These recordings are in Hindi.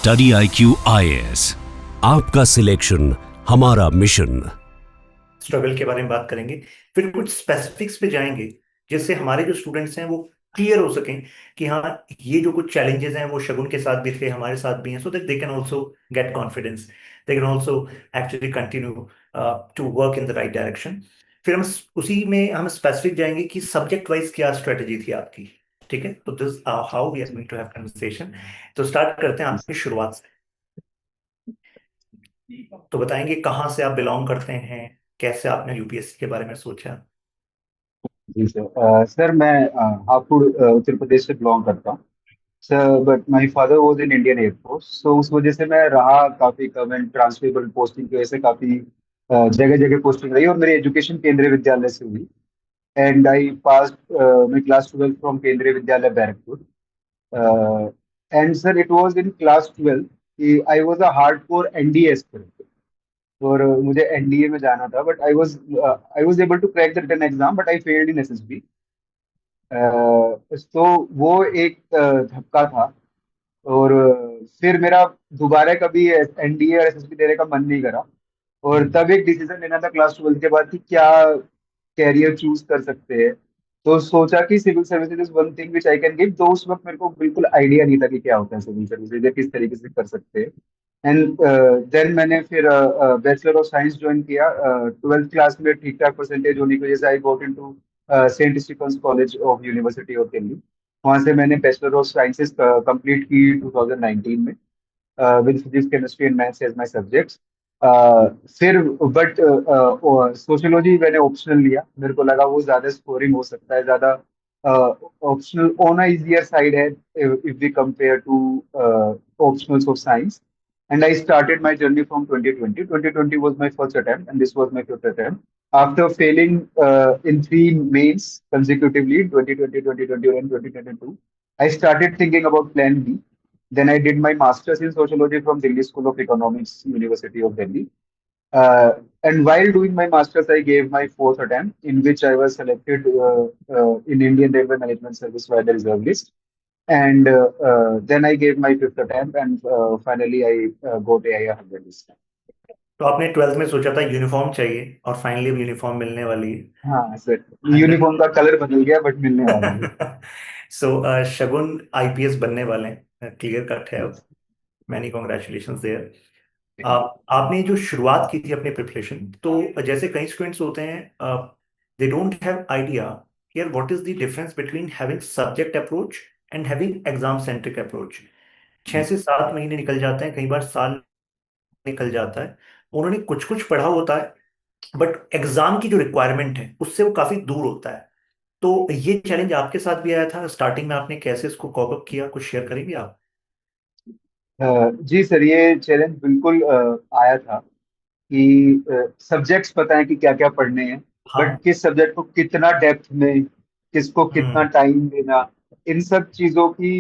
स्टडी IQ IAS, आपका सिलेक्शन हमारा मिशन। स्ट्रगल के बारे में बात करेंगे, फिर कुछ स्पेसिफिक्स पे जाएंगे जिससे हमारे जो स्टूडेंट्स हैं वो क्लियर हो सकें कि हाँ, ये जो कुछ चैलेंजेस हैं वो शगुन के साथ भी थे, हमारे साथ भी हैं, so that they can also get confidence, they can also actually continue to work in the right direction. फिर उसी में हम स्पेसिफिक जाएंगे कि सब्जेक्ट वाइज क्या स्ट्रेटेजी थी आपकी। ठीक है, तो this how we are going to have conversation. तो स्टार्ट करते हैं आपकी शुरुआत से। तो बताएंगे कहाँ से आप बिलोंग करते हैं, कैसे आपने यूपीएससी के बारे में सोचा। जी सर। सर मैं हापुड़ उत्तर प्रदेश से बिलोंग करता हूँ sir. But my father was in Indian air force, so उस वजह से मैं रहा काफी कम एंड ट्रांसफरेबल पोस्टिंग की वजह से काफी जगह जगह पोस्टिंग रही और मेरी एजुकेशन केंद्रीय विद्यालय से हुई। And I pass my class 12 from Kendriya Vidyalaya Barrackpore. And sir it was in class 12 कि I was a hardcore NDA aspirant और मुझे एनडीए में जाना था। But I was able to crack the written exam, but I failed in SSB. तो वो एक धक्का था। और फिर मेरा दोबारा कभी एनडीए और एसएसबी देने का मन नहीं करा। और तब एक डिसीजन लेना था क्लास 12 के बाद कि क्या कैरियर चूज कर सकते हैं। तो सोचा कि civil services is one thing which I can give. तो उस वक्त मेरे को बिल्कुल आइडिया नहीं था कि क्या होता है सिविल सर्विसेज या किस तरीके से कर सकते हैं। एंड देन मैंने फिर बैचलर ऑफ साइंस ज्वाइन किया। 12th क्लास में ठीक ठाक परसेंटेज होने की वजह से I got into Saint Stephen's College of University of Delhi. वहाँ से मैंने बैचलर ऑफ साइंसेज कंप्लीट की 2019 में with physics chemistry and maths as my subjects. फिर बट सोशियोलॉजी मैंने ऑप्शनल लिया। मेरे को लगा वो ज्यादा स्कोरिंग हो सकता है, ज्यादा optional on a easier side है if we compare to optionals of science. And I started my journey from 2020. 2020 was my first attempt, and this was my fifth attempt. After failing in three mains consecutively, 2020, 2021, and 2022, I started thinking about Plan B. Then I did my master's in sociology from Delhi School of Economics, University of Delhi. And while doing my master's, I gave my fourth attempt, in which I was selected in Indian Railway Management Service by the reserve list. And then I gave my fifth attempt, and finally I got AI 100 this time. तो आपने 12th में सोचा था यूनिफॉर्म चाहिए और फाइनली अब यूनिफॉर्म मिलने वाली हाँ सर, है। यूनिफॉर्म का कलर बदल गया बट मिलने वाला है। सो शगुन आईपीएस बनने वाले हैं, क्लियर कट है अब। Many congratulation there. आपने जो शुरुआत की थी अपने प्रिपरेशन, तो जैसे कई स्टूडेंट्स होते हैं, दे डोंट हैव आइडिया यार what is the difference between having subject approach and having exam centric approach. 6 से 7 महीने निकल जाते हैं, कई बार साल निकल जाता है, उन्होंने कुछ कुछ पढ़ा होता है, बट एग्जाम की जो रिक्वायरमेंट है उससे वो काफी दूर होता है। तो ये चैलेंज आपके साथ भी आया था स्टार्टिंग में, आपने कैसे इसको कॉप अप किया, कुछ शेयर करेंगे आप। जी सर, ये चैलेंज बिल्कुल आया था कि सब्जेक्ट्स पता है कि क्या क्या पढ़ने हैं, बट हाँ। किस सब्जेक्ट को कितना डेप्थ में, किसको कितना हम्म। टाइम देना, इन सब चीजों की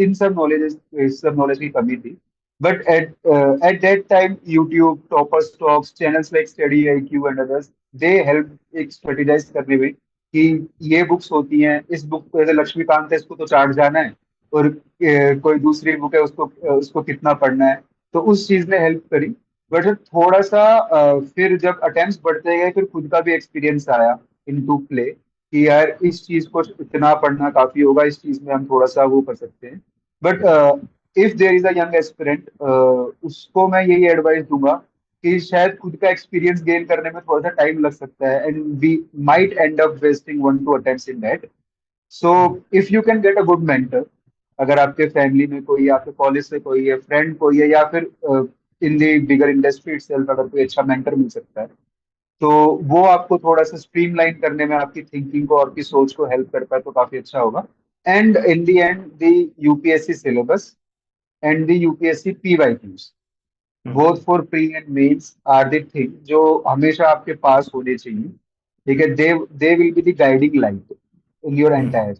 इन सब नॉलेज, इस सब नॉलेज की कमी थी। But at that time YouTube, topper stocks, channels like study IQ and others, they help एक स्ट्रेटेजाइज करने में कि ये बुक्स होती हैं, इस बुक जैसे लक्ष्मीकांत है इसको तो चाट जाना है, और कोई दूसरी बुक है उसको उसको कितना पढ़ना है। तो उस चीज ने हेल्प करी। बट थोड़ा सा फिर जब अटेम्प्ट्स बढ़ते गए, फिर खुद का भी एक्सपीरियंस आया इन टू प्ले कि यार इस चीज को इतना पढ़ना काफी होगा, इस चीज में हम थोड़ा सा वो कर सकते हैं। But if there is a young aspirant, उसको मैं यही एडवाइस दूंगा कि शायद खुद का एक्सपीरियंस गेन करने में थोड़ा सा टाइम लग सकता है, and we might end up wasting 1-2 attempts in that. So if you can get a good mentor, अगर आपके फैमिली में कोई है, आपके कॉलेज से कोई है, फ्रेंड कोई है, या फिर इन दी बिगर इंडस्ट्री इटसेल्फ अगर कोई अच्छा मेंटर मिल सकता है, तो वो आपको थोड़ा सा स्ट्रीमलाइन करने में, आपकी थिंकिंग को, आपकी सोच को हेल्प कर पाए तो काफी अच्छा होगा। And in the end the UPSC syllabus and the UPSC PYQs, both for pre and mains, are the thing जो हमेशा आपके पास होने चाहिए। ठीक है, they will be the guiding light in your hmm. Entire.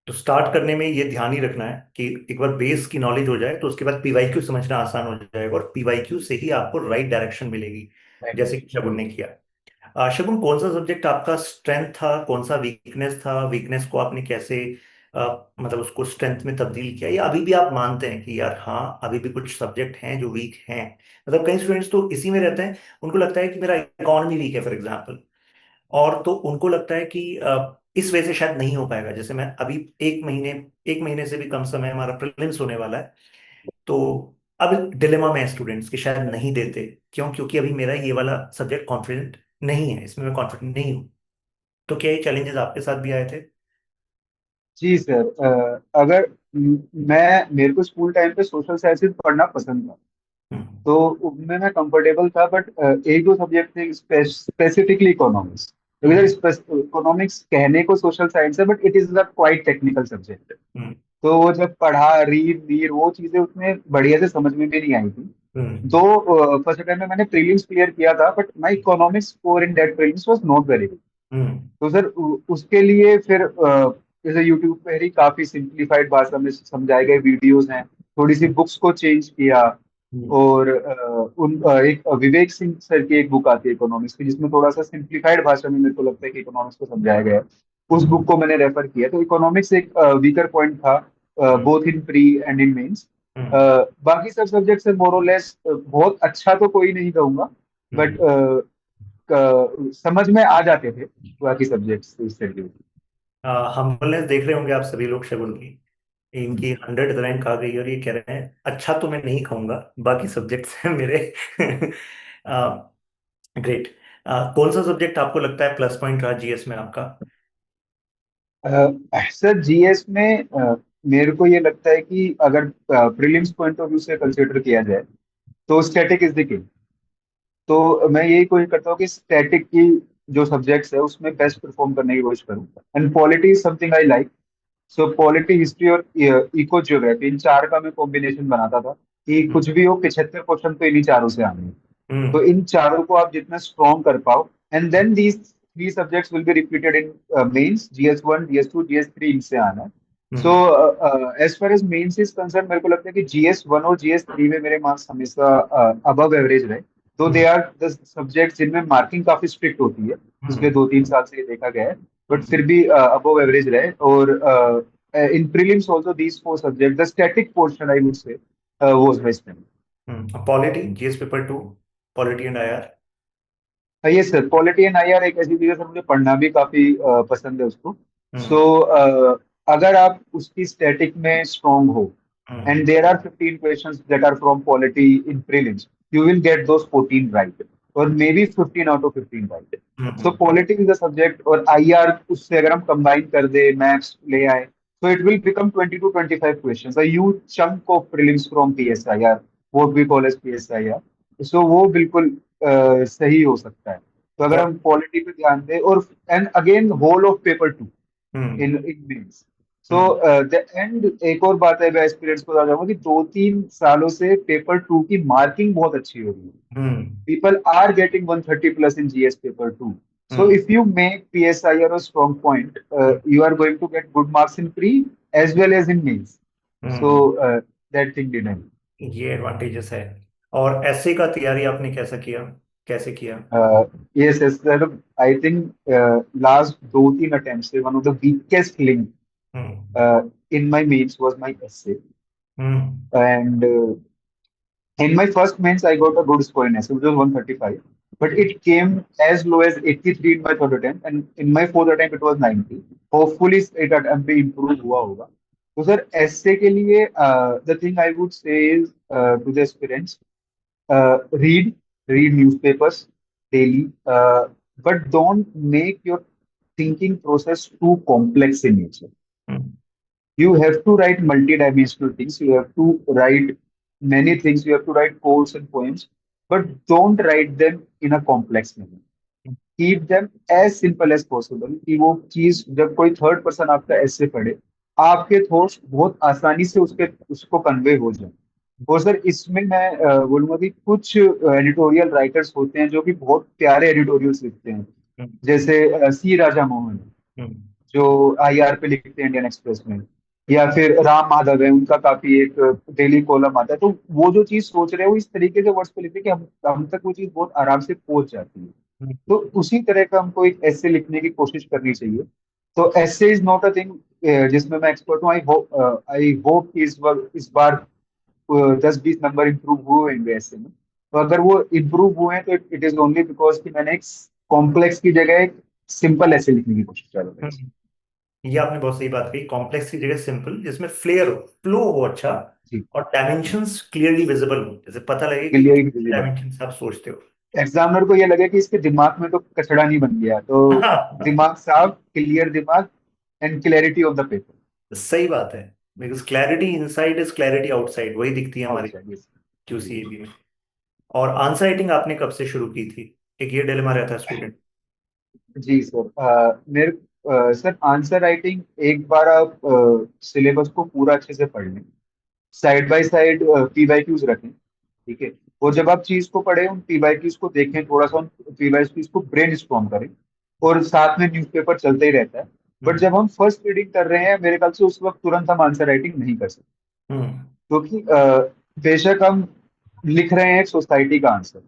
तो स्टार्ट करने में ये ध्यान ही रखना है कि एक बार बेस की नॉलेज हो जाए तो उसके बाद पीवाईक्यू समझना आसान हो जाएगा, और पीवाईक्यू से ही आपको राइट डायरेक्शन मिलेगी, जैसे कि शगुन ने किया। शगुन, कौन सा सब्जेक्ट आपका स्ट्रेंथ था, कौन सा वीकनेस था, वीकनेस को आपने कैसे मतलब उसको स्ट्रेंथ में तब्दील किया, या अभी भी आप मानते हैं कि यार हाँ अभी भी कुछ सब्जेक्ट हैं जो वीक हैं? मतलब कई स्टूडेंट्स तो इसी में रहते हैं, उनको लगता है कि मेरा इकोनॉमी वीक है फॉर एग्जाम्पल, और तो उनको लगता है कि इस वजह से शायद नहीं हो पाएगा। जैसे मैं अभी एक महीने से भी कम समय हमारा प्रीलिम्स होने वाला है, तो अब डिलेमा में है स्टूडेंट्स कि शायद नहीं देते। क्यों? क्योंकि अभी मेरा ये वाला सब्जेक्ट कॉन्फिडेंट नहीं है, इसमें मैं कॉन्फिडेंट नहीं हूँ। तो क्या ये चैलेंजेस आपके साथ भी आए थे? जी सर, अगर मेरे को स्कूल टाइम पे सोशल साइंसेज पढ़ना पसंद था, हम्म। तो उनमें मैं कंफर्टेबल था, बट एक दो सब्जेक्ट थे स्पेसिफिकली इकोनॉमिक्स, क्योंकि हम्म। सर इकोनॉमिक्स कहने को सोशल साइंस है but it is a quite technical subject. Hmm. तो वो जब पढ़ा, रीड वीड वो चीजें उसमें बढ़िया से समझ में भी नहीं आई थी। हम्म। तो फर्स्ट टाइम में मैंने प्रीलिम्स क्लियर किया था, but my economics score in that prelims was not very good. Hmm. तो सर उसके लिए फिर जैसे यूट्यूब पे ही काफी सिंप्लीफाइड भाषा में समझाए गए वीडियोस हैं, थोड़ी सी बुक्स को चेंज किया। हम्म। और एक विवेक सिंह सर की एक बुक आती है इकोनॉमिक्स की, जिसमें थोड़ा सा सिंप्लीफाइड भाषा में मेरे को लगता है कि इकोनॉमिक्स को समझाया गया है। उस हम्म। बुक को मैंने रेफर किया, तो इकोनॉमिक्स एक वीकर पॉइंट था, hmm. Both in pre and in mains. Hmm. बाकी सब सब्जेक्ट से मोर और लेस बहुत अच्छा तो कोई नहीं कहूंगा, बट हम्म। समझ में आ जाते थे बाकी सब्जेक्ट्स इस तरीके से। हम्बलनेस देख रहे होंगे आप सभी लोग शगुन की। इनकी 100th रैंक आ गई और ये कह रहे हैं अच्छा तो मैं नहीं कहूंगा, बाकी सब्जेक्ट्स हैं मेरे। ग्रेट। कौन सा सब्जेक्ट आपको लगता है प्लस पॉइंट रहा जीएस में आपका? सर जीएस में मेरे को ये लगता है कि अगर प्रीलिम्स पॉइंट ऑफ व्यू से कंसिडर किया जाए, तो स्टैटिक इज द किंग। तो मैं यही कोशिश करता हूँ कि स्टैटिक की जो सब्जेक्ट्स है उसमें बेस्ट परफॉर्म करने की कोशिश करूँ। And polity is something I like. So polity, history और इको ज्योग्राफी, इन चार का मैं कॉम्बिनेशन बनाता था कि हम्म। कुछ भी हो 75 क्वेश्चन तो इन्हीं चारों से आने हैं। तो हम्म। इन चारों को आप जितना स्ट्रॉन्ग कर पाओ, and then these three subjects will be repeated in mains, GS 1, GS 2, GS 3, इनसे आना है। So hmm. As far as mains is concerned, मेरे को लगता है कि जीएस 1 और जीएस 3 में मेरे मार्क्स हमेशा अबव एवरेज रहे। तो दे हम्म। आर द सब्जेक्ट जिनमें मार्किंग काफी स्ट्रिक्ट होती है, पिछले हम्म। 2-3 साल से ये देखा गया है, बट हम्म। फिर भी अबव एवरेज रहे। और in prelims also these four subject, the static portion I would say was my strength. Polity, GS paper 2, polity and IR. ये सर पॉलिटी एंड आईआर एक ऐसी चीज है सर, मुझे पढ़ना भी काफी पसंद है उसको। हम्म। सो अगर आप उसकी स्टैटिक में स्ट्रांग हो, hmm. And there are 15 questions that are from polity in prelims, you will get those 14 right, और maybe 15 out of 15 right. So hmm. Polity is the subject, और आईआर उससे अगर हम कंबाइन कर दे, मैथ्स ले आए, so it will become 20 to 25 questions, a huge chunk of prelims from PSIR, what we call as PSIR. So वो बिल्कुल सही हो सकता है। तो अगर और हम पॉलिटी पे ध्यान दें, और and again whole of paper 2 hmm. In mains. So hmm. The end एक और बात है, मैं एक्सपीरियंस को बता जाऊंगा कि 2-3 सालों से पेपर 2 की मार्किंग बहुत अच्छी हो रही है। हम्म। People are getting 130 plus in GS paper 2. So hmm. if you make PSIR a strong point, you are going to get good marks in pre as well as in mains. So hmm. that thing didn't. ये एडवांटेजेस है। और एसए का तैयारी आपने कैसा किया, कैसे किया? Yes, yes, sir. I think last 2-3 attempts, one of the weakest link hmm. in my mains was my essay. Hmm. And in my first mains, I got a good score in essay, which was 135. But it came as low as 83 in my third attempt, and in my fourth attempt, it was 90. Hopefully, it attempt पे improve हुआ होगा। तो सर essay के लिए the thing I would say is to the aspirants, read newspapers daily, but don't make your thinking process too complex in nature. Hmm. You have to write multi-dimensional things. You have to write many things. You have to write quotes and poems, but don't write them in a complex manner. Keep them as simple as possible, कि वो चीज जब कोई थर्ड पर्सन आपका ऐसे पढ़े, आपके थॉट्स बहुत आसानी से उसके उसको कन्वे हो जाए। और सर इसमें मैं बोलूंगा कि कुछ एडिटोरियल राइटर्स होते हैं जो कि बहुत प्यारे एडिटोरियल्स लिखते हैं, हम्म। जैसे सी राजा मोहन, हम्म। जो आईआर पे लिखते हैं इंडियन एक्सप्रेस में, या फिर राम माधव है, उनका काफी एक डेली कॉलम आता है। तो वो जो चीज सोच रहे हैं वो इस तरीके से वर्ड्स पे लिखते हैं कि हम तक वो चीज बहुत आराम से पहुंच जाती है। हम्म। तो उसी तरह का हमको एक ऐसे लिखने की कोशिश करनी चाहिए। तो ऐसे इज नॉट अ थिंग जिसमें मैं एक्सपर्ट हूँ, आई होप कि इस बार 10-20 नंबर इंप्रूव हुए होंगे ऐसे में। तो अगर वो इम्प्रूव हुए हैं तो इट इज ओनली बिकॉज कि मैंने एक कॉम्प्लेक्स की जगह एक सिंपल ऐसे लिखने की कोशिश कर रहा हम्म, ये आपने बहुत सही बात कही, कॉम्प्लेक्स की जगह सिंपल, जिसमें फ्लेयर हो, फ्लो हो अच्छा, जी, और डायमेंशंस क्लियरली विजिबल हो, जैसे पता लगे कि क्लियर विजिबल। डायमेंशंस आप सोचते हो। एग्जामिनर को ये लगे कि इसके दिमाग में तो कचड़ा नहीं बन गया, तो दिमाग साफ, क्लियर दिमाग, and clarity of the paper सही बात है, because clarity inside is clarity outside, वही दिखती है हमारी आउटसाइड। जी क्यूसीएबी में। और आंसर राइटिंग आपने कब से शुरू की थी? एक ये डिलेमा रहता है स्टूडेंट। जी सर, सर आंसर राइटिंग एक बार आप सिलेबस को पूरा अच्छे से पढ़ लें, साइड बाय साइड पीवाईक्यूज रखें, ठीक है। और जब आप चीज को पढ़े, उन पीवाईक्यूज को देखें, थोड़ा सा उन पीवाईक्यूज को ब्रेन स्टॉर्म करें, और साथ में न्यूज़पेपर चलते ही रहता है। बट हम्म। जब हम फर्स्ट रीडिंग कर रहे हैं, मेरे ख्याल से उस वक्त तुरंत हम आंसर राइटिंग नहीं कर सकते, हम्म। क्योंकि बेशक हम लिख रहे हैं एक सोसाइटी का आंसर,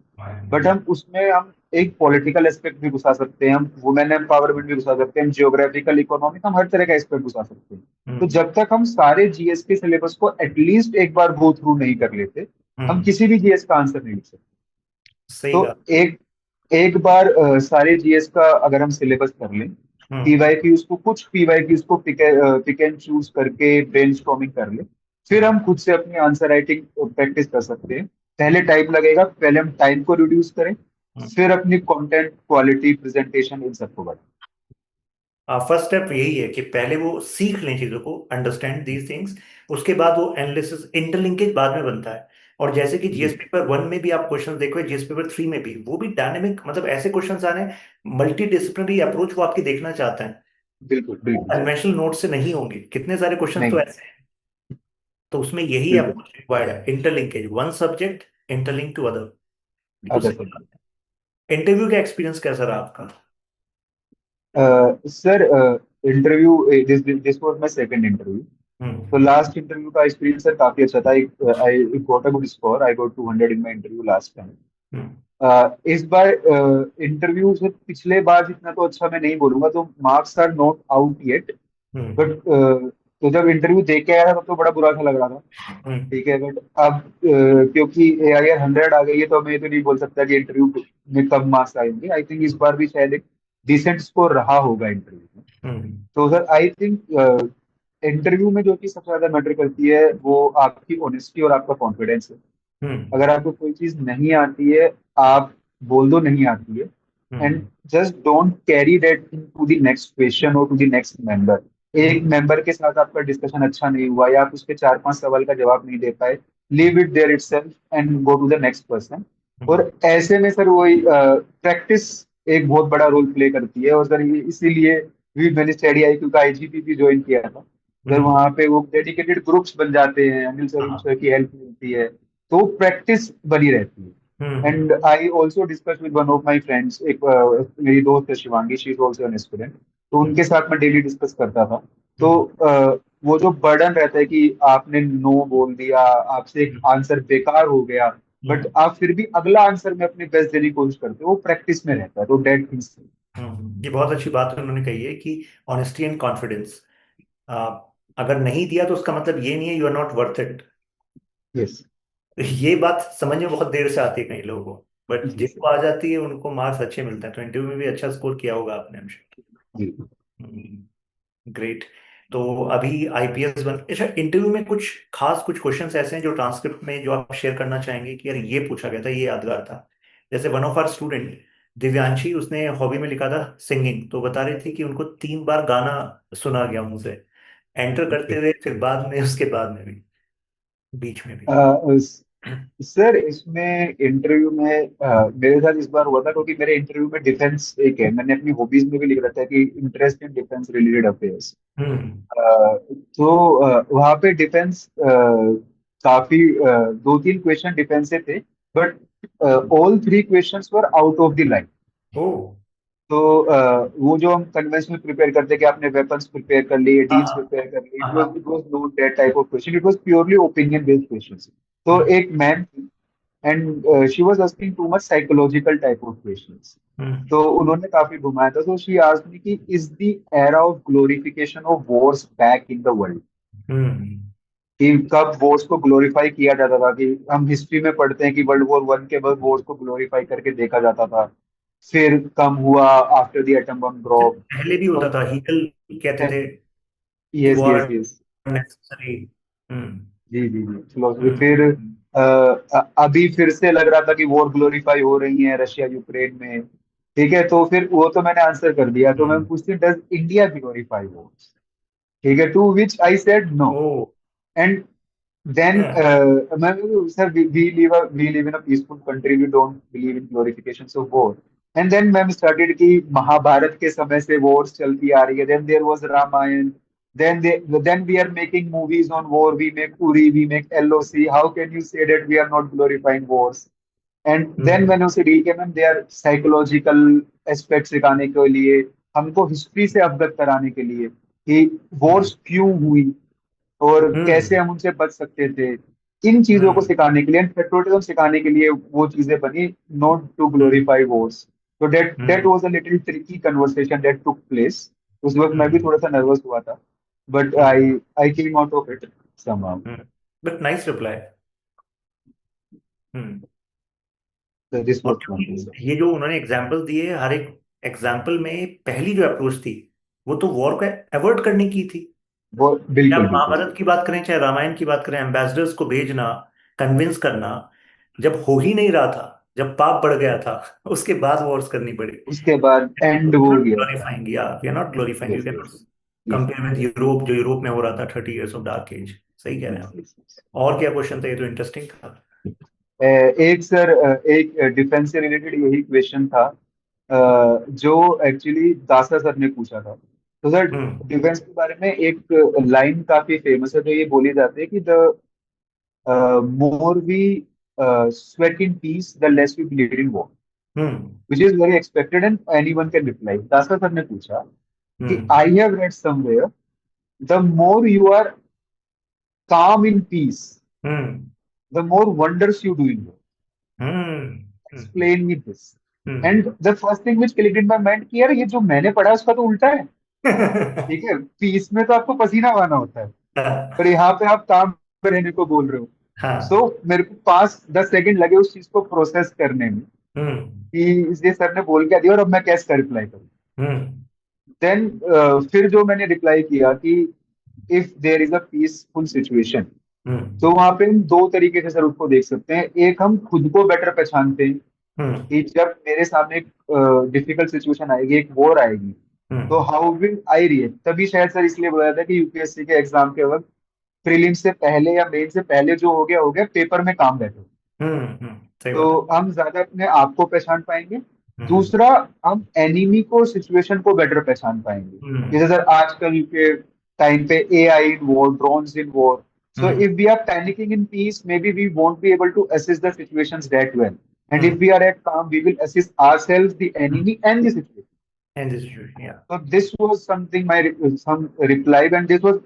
बट हम एक पॉलिटिकल एस्पेक्ट भी घुसा सकते हैं, हम वुमेन एम्पावरमेंट भी घुसा सकते हैं, हम जियोग्राफिकल, इकोनॉमिक, हम हर तरह का एस्पेक्ट घुसा सकते हैं। तो हम्म। जब तक हम सारे जीएस के सिलेबस को एटलीस्ट एक बार गो थ्रू नहीं कर लेते, हम हम्म। किसी भी जीएस का आंसर नहीं लिख सकते। सही तो कहा। एक एक बार सारे जीएस का अगर हम सिलेबस कर लें, हम्म। पीवाईक्यूज को, कुछ पीवाईक्यूज को पिक एंड चूज करके ब्रेनस्टॉर्मिंग कर ले, फिर हम्म। हम खुद से अपनी आंसर राइटिंग प्रैक्टिस कर सकते हैं। पहले टाइम लगेगा, पहले हम टाइम को रिड्यूस करें, हम्म। फिर अपनी कंटेंट, क्वालिटी, प्रेजेंटेशन, इन सबको बढ़ाएं। फर्स्ट स्टेप यही है कि पहले वो सीख लें चीजों को, अंडरस्टैंड दीज थिंग्स, उसके बाद वो एनालिसिस, इंटरलिंकेज बाद में बनता है। और जैसे कि जीएस जी, पेपर 1 में भी आप क्वेश्चन देखो, जीएस पेपर 3 में भी वो भी डायनेमिक, मतलब ऐसे क्वेश्चंस आ रहे हैं, मल्टी डिसिप्लिनरी अप्रोच वो आपकी देखना चाहते हैं, बिल्कुल बिल्कुल सर। कन्वेंशनल नोट से नहीं होंगे, कितने सारे क्वेश्चंस तो नहीं, ऐसे हैं। तो उसमें यही बिल्कुल। अप्रोच रिक्वायर्ड है, interlinkage, one subject interlink to other. बिल्कुल अदर सही बात सब्जेक्ट। है। इंटरव्यू का एक्सपीरियंस कैसा रहा आपका? Sir, interview, this was my second interview. तो हम्म। लास्ट इंटरव्यू का एक्सपीरियंस सर काफी अच्छा था। I got a good score, I got 200 in my interview last time. Hmm. इस बार इंटरव्यू से पिछले बार जितना तो अच्छा मैं नहीं बोलूंगा, तो marks are not out yet. Hmm. But तो जब इंटरव्यू दे के आया था तब तो बड़ा बुरा सा लग रहा था, हम्म। ठीक है। बट अब क्योंकि AIR 100 आ गई है, तो मैं ये तो नहीं बोल सकता कि इंटरव्यू में कम मार्क्स आएंगे। आई थिंक इस बार भी शायद एक डिसेंट स्कोर रहा होगा इंटरव्यू में। हम्म। तो सर आई थिंक इंटरव्यू में जो चीज सबसे ज्यादा मैटर करती है वो आपकी ऑनेस्टी और आपका कॉन्फिडेंस है। हम्म। अगर आपको कोई चीज नहीं आती है, आप बोल दो नहीं आती है, and hmm. Just don't carry that to the next question और टू द नेक्स्ट मेंबर। एक मेंबर के साथ आपका डिस्कशन अच्छा नहीं हुआ, या आप उसके 4-5 सवाल का जवाब नहीं दे पाए, leave it there itself and go to the next person. Hmm. और ऐसे में सर वही प्रैक्टिस एक बहुत बड़ा रोल प्ले करती है। और सर ये इसीलिए भी मैंने स्टडी IQ का IGP भी ज्वाइन किया था। सर हम्म। वहाँ पे वो डेडिकेटेड ग्रुप्स बन जाते हैं, अनिल सर हाँ। की हेल्प मिलती है, तो प्रैक्टिस बनी रहती है। Hmm. And I also discuss with one of my friends, एक मेरी दोस्त है Shivangi, she is also an student. तो हम्म। उनके साथ मैं डेली डिस्कस करता था। तो हम्म। वो जो बर्डन रहता है कि आपने नो बोल दिया, आपसे एक आंसर बेकार हो गया, बट हम्म। आप फिर भी अगला आंसर में अपनी बेस्ट देने की कोशिश करते हो, वो प्रैक्टिस में रहता है, तो डेट थिंग्स। ये बहुत अच्छी बात उन्होंने कही है कि ऑनेस्टी एंड कॉन्फिडेंस, अगर नहीं दिया तो उसका मतलब ये नहीं है you are not worth it. Yes. ये बात समझ में बहुत देर से आती है कई लोगों को, बट जी जिनको सर। आ जाती है उनको मार्क्स अच्छे मिलते हैं। तो इंटरव्यू में भी अच्छा स्कोर किया होगा आपने, हम जी। ग्रेट। तो अभी आईपीएस बन, अच्छा, इंटरव्यू में कुछ खास कुछ क्वेश्चंस ऐसे हैं जो ट्रांसक्रिप्ट में जो आप शेयर करना चाहेंगे कि यार ये पूछा गया था, ये यादगार था? जैसे one of our student Divyanshi, उसने हॉबी में लिखा था सिंगिंग, तो बता रही थी कि उनको 3 बार गाना सुना गया उनसे, एंटर करते ओके। हुए, फिर बाद में, उसके बाद में भी, बीच में भी। सर इसमें इंटरव्यू में मेरे साथ इस बार हुआ था, क्योंकि मेरे इंटरव्यू में डिफेंस एक है, मैंने अपनी हॉबीज में भी लिख रखा है कि interest in defence related affairs. Hmm. तो वहाँ पे डिफेंस काफी 2-3 क्वेश्चन डिफेंस से थे, but all 3 questions were out of the line. ओ। तो वो जो हम कन्वेंशनल प्रिपेयर करते हैं कि आपने वेपन्स प्रिपेयर कर लिए, हाँ डील्स हाँ प्रिपेयर कर लिए, हाँ इट हाँ। Was not that type of question, it was purely opinion based questions. तो हम्म। एक मैम थी, and she was asking too much psychological type of questions. हम्म तो उन्होंने काफी घुमाया था। तो शी आस्क्ड मी कि is the era of glorification of wars back in the world, hmm कि कब वॉर्स को ग्लोरीफाई किया जाता था, कि हम हिस्ट्री में पढ़ते हैं कि वर्ल्ड वॉर 1 के बाद वॉर्स को ग्लोरीफाई करके देखा जाता था, फिर कम हुआ आफ्टर द एटम बम से ड्रॉप। पहले भी होता था, हीगल कहते थे कि yes war yes yes. Necessary. हम्म जी जी जी, फिलोसफी। फिर हम्म अभी फिर से लग रहा था कि वॉर ग्लोरीफाई हो रही है रशिया यूक्रेन में। ठीक है, तो फिर वो तो मैंने आंसर कर दिया। तो मैं हम्म। पूछती, डज इंडिया ग्लोरीफाई वॉर्स? ठीक है, to which I said no. Oh. And then हाँ। मैं, sir, we live in a peaceful country, we don't believe in glorifications of war. And then ma'am started कि महाभारत के समय से wars चलती आ रही है, then there was Ramayana, then we are making movies on war, we make Uri, we make LOC, how can you say that we are not glorifying wars? And then hmm मैंने उसे डील किया, ma'am they are psychological aspect सिखाने के लिए, हमको हिस्ट्री से अवगत कराने के लिए कि हम्म वॉर्स क्यों हुई और कैसे हम्म हम उनसे बच सकते थे। इन चीजों को हम्म सिखाने के लिए, पेट्रोटिज्म सिखाने के लिए वो चीजें बनी, not to hmm glorify wars. तो that hmm was a little tricky conversation that took place. उस वक्त मैं भी हम्म थोड़ा सा नर्वस हुआ था, but I hmm I came out of it somehow. But nice reply. Hmm. This और वाज वन थिंग। क्योंकि ये जो उन्होंने एग्जाम्पल दिए, हर एक एग्जाम्पल में पहली जो अप्रोच थी वो तो वॉर को अवॉइड करने की थी। वो चाहे बिल्कुल आप बिल्कुल महाभारत सही। की बात करें, चाहे रामायण की बात करें, एम्बेसडर्स को भेजना, कन्विंस करना, जब हो ही नहीं रहा था, जब पाप बढ़ गया था, उसके बाद वॉर्स करनी पड़ी। उसके बाद एंड वो नॉट गया था। ग्लोरीफाइंग, या we are not glorifying, you yes can not yes yes compare with Europe, जो यूरोप में हो रहा था 30 years ऑफ डार्क एज। सही कह रहे हैं यस आप। यस। और क्या क्वेश्चन था, ये तो इंटरेस्टिंग था। एक सर, एक डिफेंस से रिलेटेड यही क्वेश्चन था, जो एक्चुअली दासा सर ने पूछा था। तो सर, हम्म डिफेंस के बारे में एक लाइन काफी फेमस है, जो ये बोली जाती है कि the more we sweat in peace the less we bleed in war, hmm which is very expected and anyone can reply. Dasa sir ने पूछा कि hmm I have read somewhere the more you are calm in peace, hmm the more wonders you do in war. Hmm hmm Explain me this. Hmm And the first thing which clicked in my mind कि यार ये जो मैंने पढ़ा है उसका तो उल्टा है। ठीक है, पीस में तो आपको पसीना बहाना होता है, पर यहाँ पे आप काम पे रहने को बोल रहे हो। सो हाँ। मेरे को 5-10 सेकंड लगे उस चीज को प्रोसेस करने में, हम्म कि ये सर ने बोल क्या दिया और अब मैं कैसे रिप्लाई करूँ। हम्म देन फिर जो मैंने रिप्लाई किया कि if there is a peaceful situation, hmm तो वहां पे हम दो तरीके से सर उसको देख सकते हैं। एक, हम खुद को बेटर पहचानते हैं हम्म कि जब मेरे सामने एक डिफिकल्ट सिचुएशन आएगी, एक वॉर आएगी, तो hmm how will I react. तभी शायद सर इसलिए बोला जाता है कि यूपीएससी के एग्जाम के वक्त प्रीलिम से पहले या मेन से पहले जो हो गया, पेपर में काम बैठो। सही बात है। तो हम ज्यादा अपने आप को पहचान पाएंगे। हम्म दूसरा, हम एनिमी को, सिचुएशन को बेटर पहचान पाएंगे। हम्म जैसे सर आजकल के टाइम पे AI in war, drones in war, so hmm if we are panicking in peace, maybe we won't be able to assess the situations that well. And if hmm we are at calm, we will assess ourselves, the enemy, and the situation. And this situation, या। So this was something some reply, and this was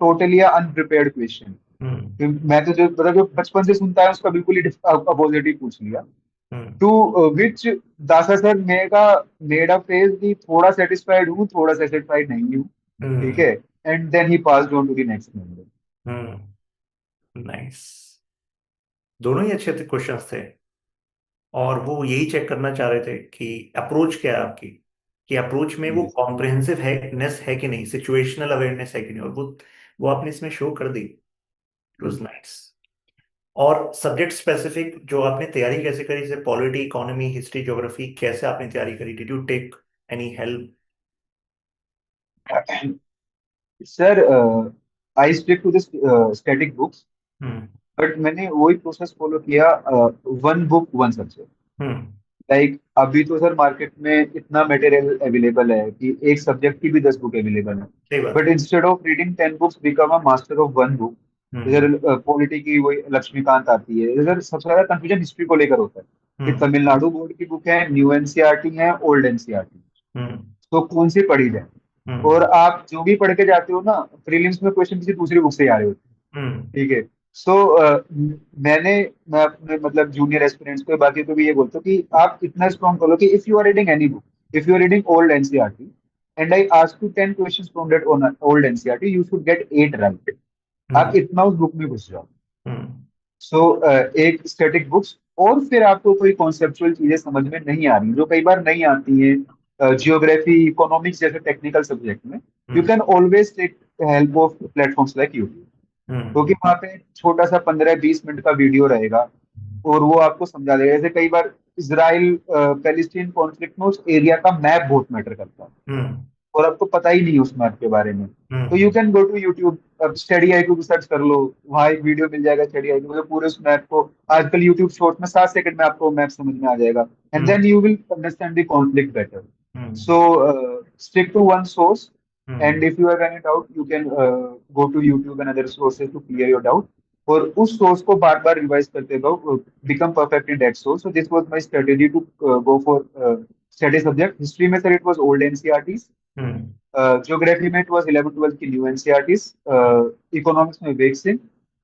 totally a unprepared question. हम्म कि मैं तो जो मतलब जो बचपन से सुनता है उसका बिल्कुल ही अपोजिट ही पूछ लिया। हम्म टू विच दासा सर मेड अ फेस कि थोड़ा सेटिस्फाइड हूँ, थोड़ा सेटिस्फाइड नहीं हूँ। ठीक हम्म है, and then he passed on to the next member. Nice. दोनों ही अच्छे थे, क्वेश्चंस थे। और वो यही चेक करना चाह रहे थे कि अप्रोच क्या है आपकी, कि अप्रोच में वो कॉम्प्रिहेंसिव हैनेस है कि नहीं, सिचुएशनल अवेयरनेस है कि नहीं, और वो आपने इसमें शो कर दी। It was nice. और सब्जेक्ट स्पेसिफिक जो आपने तैयारी कैसे करी, जैसे पॉलिटी, इकोनॉमी, हिस्ट्री, ज्योग्राफी, कैसे आपने तैयारी करी, did you take any help? Sir, I stick to this static books, hmm but मैंने वही प्रोसेस फॉलो किया, one book one subject. Hmm like अभी तो सर मार्केट में इतना मटेरियल अवेलेबल है कि एक सब्जेक्ट की भी 10 बुक अवेलेबल है। सही बात बट है। Instead of reading 10 books, become a master of one book. Hmm इधर पॉलिटी की वही लक्ष्मीकांत आती है। इधर सबसे ज्यादा कंफ्यूजन हिस्ट्री को लेकर होता है कि हम्म तमिलनाडु बोर्ड की बुक है, न्यू एनसीईआरटी है, ओल्ड एनसीईआरटी, हम्म तो कौन सी पढ़ी जाए। और हम्म आप जो भी पढ़ के जाते हो ना, प्रीलिम्स में क्वेश्चन किसी दूसरी बुक से ही आ रहे होते हैं। हम्म ठीक है, सो मैं अपने मतलब जूनियर एस्पिरेंट्स को बाकी को भी ये बोलता हूँ कि आप इतना स्ट्रॉन्ग करो कि if you are reading any book, if you are reading old NCERT and I ask you 10 questions from that old NCERT, you should get 8 right. आप हम्म इतना उस बुक में घुस जाओ। हम्म सो एक स्टैटिक बुक्स, और फिर आपको कोई कॉन्सेप्चुअल चीजें समझ में नहीं आ रही जो कई बार नहीं आती हैं जियोग्राफी इकोनॉमिक्स जैसे टेक्निकल सब्जेक्ट में, you hmm can always take help of platforms like YouTube. क्योंकि हम्म वहां पे छोटा सा 15-20 मिनट का वीडियो रहेगा और वो आपको समझा देगा। जैसे कई बार इसराइल पैलेस्टीन कॉन्फ्लिक्ट में उस एरिया का मैप बहुत मैटर करता है हम्म और आपको पता ही नहीं उस मैप के बारे में, तो you hmm can go to YouTube, अब स्टडी आई क्यू सर्च कर लो, वहां एक वीडियो मिल जाएगा स्टडी आई क्यू, पूरे उस मैप को आजकल यूट्यूब शॉर्ट में 7 सेकंड में आपको मैप समझ में आ जाएगा, and hmm then you will understand the conflict better. Hmm So stick to one source, hmm and if you are running doubt, you can go to YouTube and other sources to clear your doubt. और उस सोर्स को बार बार रिवाइज करते रहो, become perfect in that source. So this was my strategy to go for study subject. History में sir it was old NCERTs. Hmm Geography में it was 11-12 की new NCERTs. Economics में वेग सिंह,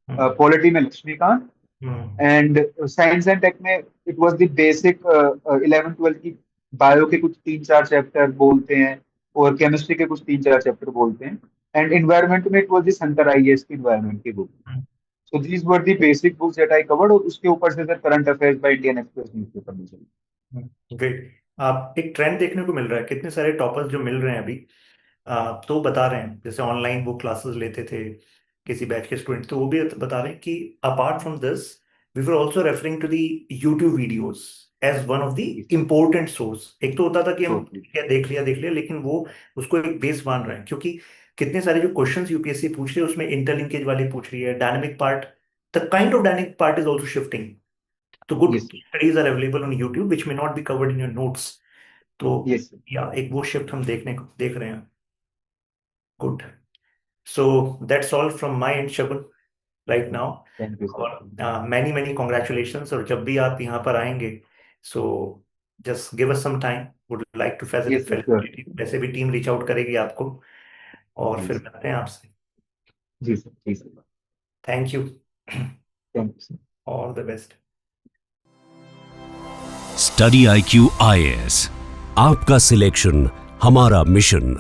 हम्म पॉलिटी में लक्ष्मीकांत, हम्म एंड साइंस एंड टेक में इट वाज द बेसिक 11-12 की बायो के कुछ 3-4 चैप्टर बोलते हैं और केमिस्ट्री के कुछ 3-4 चैप्टर बोलते हैं, एंड इन्वायरमेंट में it was the Shankar IAS की इन्वायरमेंट की book. So these were the basic books that I covered, और उसके ऊपर से sir current affairs by Indian express newspaper में चली। ग्रेट। आप एक ट्रेंड देखने को मिल रहा है, कितने सारे टॉपर्स जो मिल रहे हैं अभी, तो बता रहे हैं जैसे ऑनलाइन वो क्लासेस लेते थे किसी बैच के स्टूडेंट, तो वो भी बता रहे हैं कि apart from this we were also referring to the YouTube videos as one of the important source. एक तो होता था कि हम टोटली। क्या देख लिया, लेकिन वो उसको एक बेस मान रहे हैं, क्योंकि कितने सारे जो क्वेश्चंस यूपीएससी पूछ रही है उसमें इंटरलिंकेज वाले पूछ रही है, dynamic part, the kind of dynamic part is also shifting. तो good yes sir. Studies are available on YouTube which may not be covered in your notes. तो यस सर। या एक वो शिफ्ट हम देखने को देख रहे हैं। Good. So that's all from my end Shagun right now. Thank you sir. और मैनी मैनी कॉन्ग्रेचुलेशंस, और जब भी आप यहाँ पर आएंगे so just give us some time, would like to yes sir, sure. Facilitate, वैसे भी टीम रीच आउट करेगी आपको, और जी फिर सर। मिलते हैं आपसे। जी सर। जी sir. Thank you. Thank you sir. All the best. Study IQ IAS, आपका सिलेक्शन हमारा मिशन।